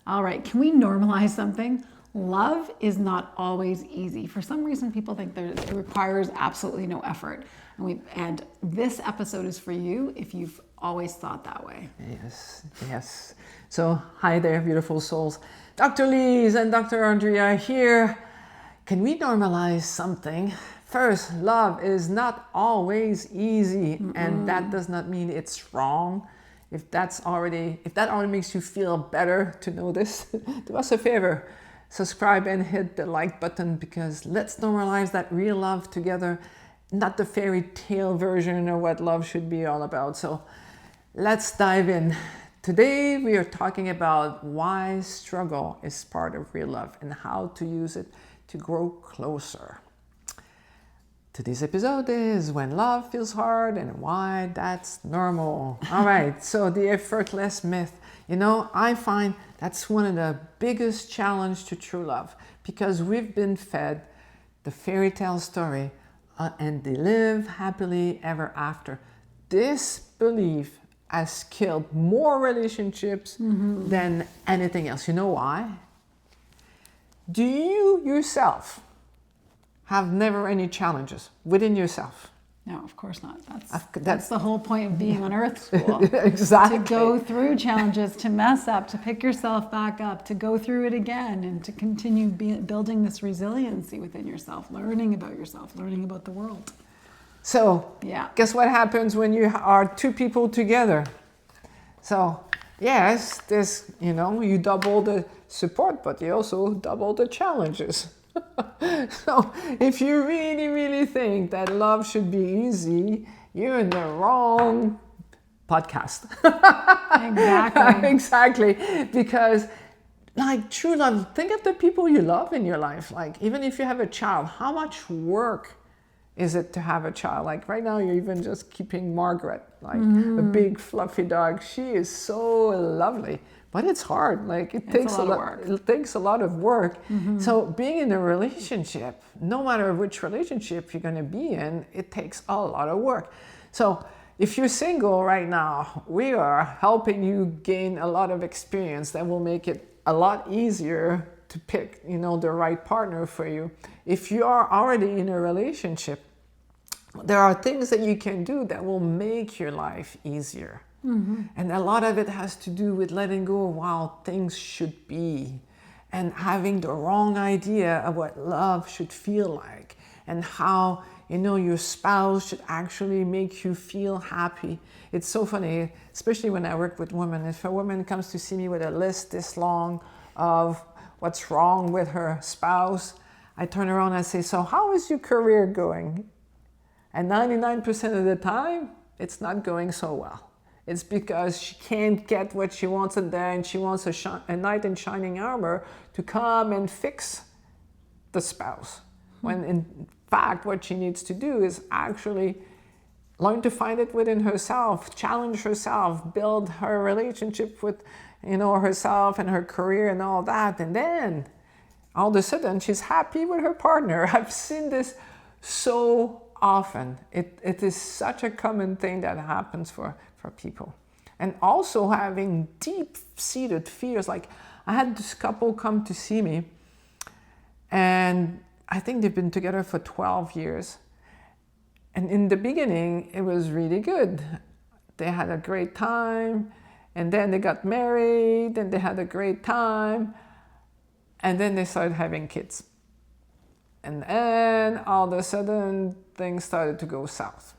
All right, can we normalize something? Love is not always easy. For some reason, people think that it requires absolutely no effort. And this episode is for you if you've always thought that way. Yes. So, hi there, beautiful souls. Dr. Lise and Dr. Andrea here. Can we normalize something? First, love is not always easy, and that does not mean it's wrong. If that already makes you feel better to know this, do us a favor, subscribe and hit the like button, because let's normalize that real love together, not the fairy tale version of what love should be all about. So let's dive in. Today we are talking about why struggle is part of real love and how to use it to grow closer. Today's episode is when love feels hard and why that's normal. All right, so the effortless myth. I find that's one of the biggest challenge to true love, because we've been fed the fairy tale story and they live happily ever after. This belief has killed more relationships than anything else. You know why? Do you yourself have never any challenges within yourself? No, of course not. That's the whole point of being on Earth School. Exactly. To go through challenges, to mess up, to pick yourself back up, to go through it again, and to continue building this resiliency within yourself, learning about yourself, learning about the world. So, guess what happens when you are two people together? So, yes, you double the support, but you also double the challenges. So if you really, really think that love should be easy, you're in the wrong podcast. Exactly. Exactly. Because true love, think of the people you love in your life. Even if you have a child, how much work is it to have a child? Right now, you're even just keeping Margaret, a big fluffy dog. She is so lovely. But it's hard. It takes a lot of work. So being in a relationship, no matter which relationship you're going to be in, it takes a lot of work. So if you're single right now, we are helping you gain a lot of experience that will make it a lot easier to pick, the right partner for you. If you are already in a relationship, there are things that you can do that will make your life easier. And a lot of it has to do with letting go of how things should be and having the wrong idea of what love should feel like and how, your spouse should actually make you feel happy. It's so funny, especially when I work with women. If a woman comes to see me with a list this long of what's wrong with her spouse, I turn around and I say, so how is your career going? And 99% of the time, it's not going so well. It's because she can't get what she wants in there, and she wants a knight in shining armor to come and fix the spouse. When in fact, what she needs to do is actually learn to find it within herself, challenge herself, build her relationship with, herself and her career and all that. And then all of a sudden, she's happy with her partner. I've seen this so often. It is such a common thing that happens for people. And also having deep-seated fears. I had this couple come to see me, and I think they've been together for 12 years. And in the beginning, it was really good. They had a great time, and then they got married, and they had a great time, and then they started having kids. And then all of a sudden, things started to go south.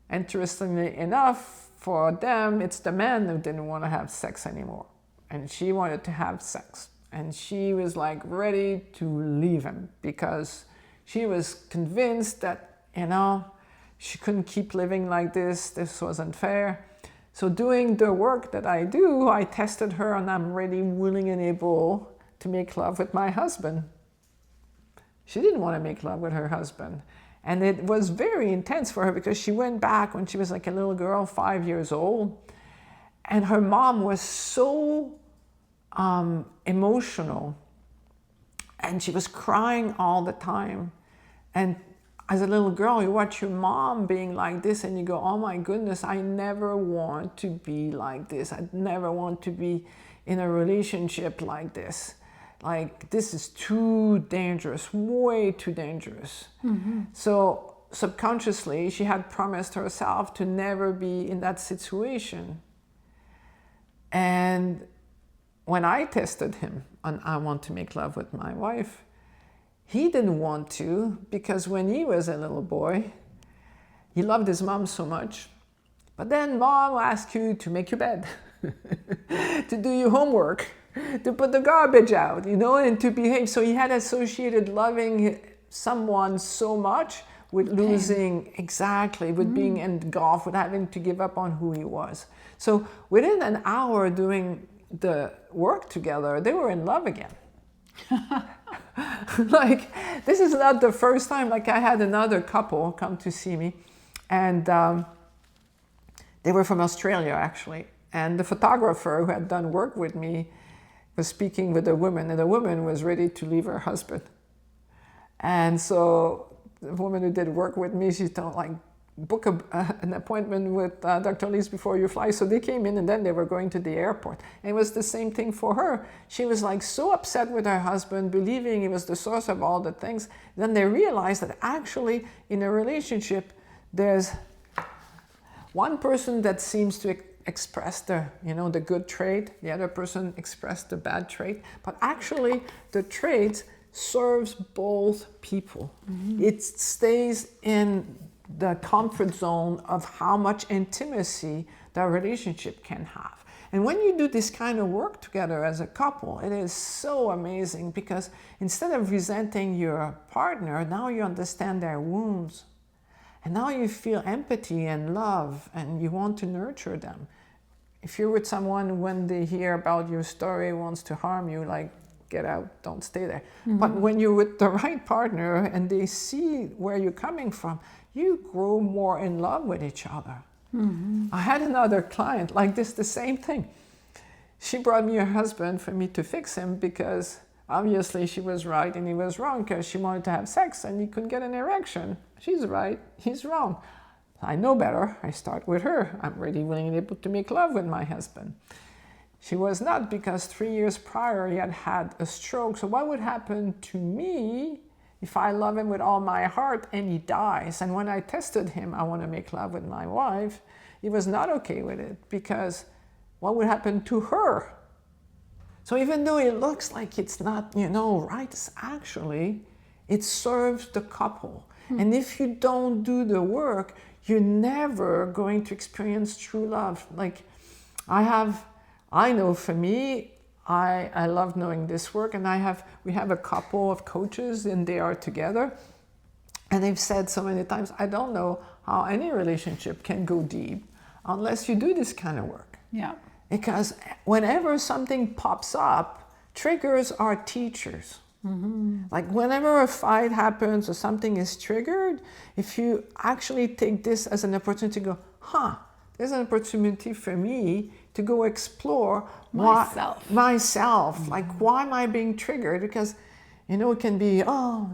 Interestingly enough, for them, it's the man who didn't want to have sex anymore. And she wanted to have sex. And she was ready to leave him because she was convinced that, she couldn't keep living like this. This wasn't fair. So doing the work that I do, I tested her, and I'm ready, willing, and able to make love with my husband. She didn't want to make love with her husband. And it was very intense for her because she went back when she was a little girl, 5 years old. And her mom was so emotional. And she was crying all the time. And as a little girl, you watch your mom being like this and you go, oh my goodness, I never want to be like this. I never want to be in a relationship like this. Like, this is too dangerous, way too dangerous. So subconsciously, she had promised herself to never be in that situation. And when I tested him on I want to make love with my wife, he didn't want to, because when he was a little boy, he loved his mom so much. But then mom will ask you to make your bed, to do your homework, to put the garbage out, and to behave. So he had associated loving someone so much with losing, exactly, with being engulfed, with having to give up on who he was. So within an hour doing the work together, they were in love again. Like, this is not the first time. Like, I had another couple come to see me, and they were from Australia, actually. And the photographer who had done work with me was speaking with a woman, and the woman was ready to leave her husband. And so the woman who did work with me, she told, like, book an appointment with Dr. Lees before you fly. So they came in, and then they were going to the airport. And it was the same thing for her. She was like so upset with her husband, believing he was the source of all the things. Then they realized that actually in a relationship, there's one person that seems to express the good trait, the other person expressed the bad trait, but actually the trait serves both people. It stays in the comfort zone of how much intimacy the relationship can have. And when you do this kind of work together as a couple, it is so amazing, because instead of resenting your partner, now you understand their wounds. And now you feel empathy and love, and you want to nurture them. If you're with someone, when they hear about your story, wants to harm you, like, get out, don't stay there. But when you're with the right partner and they see where you're coming from, you grow more in love with each other. I had another client like this, the same thing. She brought me her husband for me to fix him, because obviously she was right and he was wrong, because she wanted to have sex and he couldn't get an erection. She's right, he's wrong. I know better. I start with her. I'm ready, willing, and able to make love with my husband. She was not, because 3 years prior he had had a stroke. So what would happen to me if I love him with all my heart and he dies? And when I tested him, I want to make love with my wife, he was not okay with it, because what would happen to her? So even though it looks like it's not, right, it's actually, it serves the couple. And if you don't do the work, you're never going to experience true love. Like, I know for me, I love knowing this work, and we have a couple of coaches, and they are together. And they've said so many times, I don't know how any relationship can go deep unless you do this kind of work. Yeah. Because whenever something pops up, triggers are teachers. Like, whenever a fight happens or something is triggered, if you actually take this as an opportunity to go, there's an opportunity for me to go explore myself. Like, why am I being triggered? Because, it can be,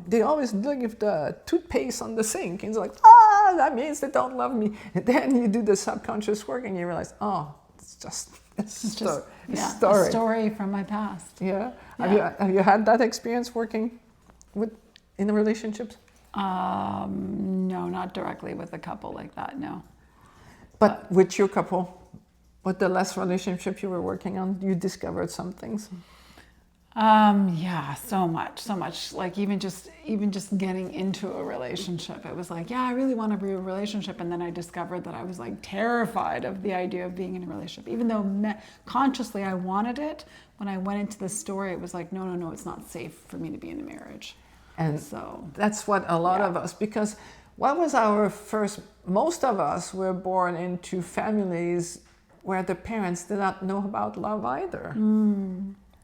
they always leave the toothpaste on the sink. And it's like, that means they don't love me. And then you do the subconscious work and you realize, it's just a story from my past. Yeah. Have you had that experience working in the relationships? No, not directly with a couple like that, no. But with your couple, with the last relationship you were working on, you discovered some things? Yeah, so much. Like, even just getting into a relationship, it was like, yeah, I really want to be in a relationship. And then I discovered that I was like terrified of the idea of being in a relationship. Even though consciously I wanted it, when I went into the story, it was like, no, it's not safe for me to be in a marriage. And so that's what a lot of us, because what was most of us were born into families where the parents did not know about love either.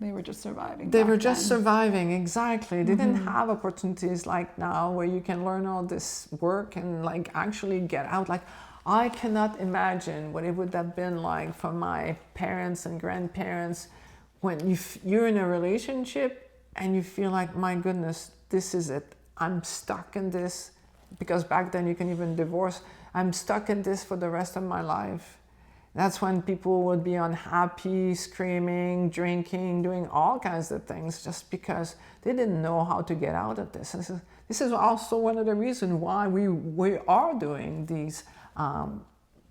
They were just surviving. They were just surviving, exactly. They didn't have opportunities like now where you can learn all this work and like actually get out. Like, I cannot imagine what it would have been like for my parents and grandparents when you're in a relationship and you feel like, my goodness, this is it. I'm stuck in this. because back then you can even divorce. I'm stuck in this for the rest of my life. That's when people would be unhappy, screaming, drinking, doing all kinds of things just because they didn't know how to get out of this. This is also one of the reasons why we are doing these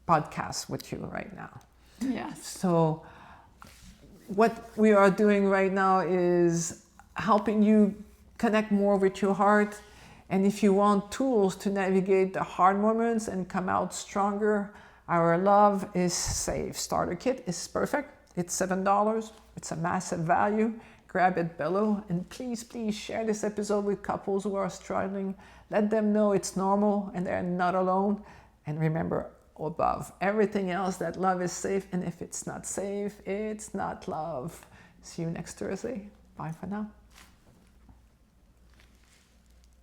podcasts with you right now. Yes. So what we are doing right now is helping you connect more with your heart. And if you want tools to navigate the hard moments and come out stronger, our Love is Safe starter kit is perfect. It's $7. It's a massive value. Grab it below. And please, please share this episode with couples who are struggling. Let them know it's normal and they're not alone. And remember, above everything else, that love is safe. And if it's not safe, it's not love. See you next Thursday. Bye for now.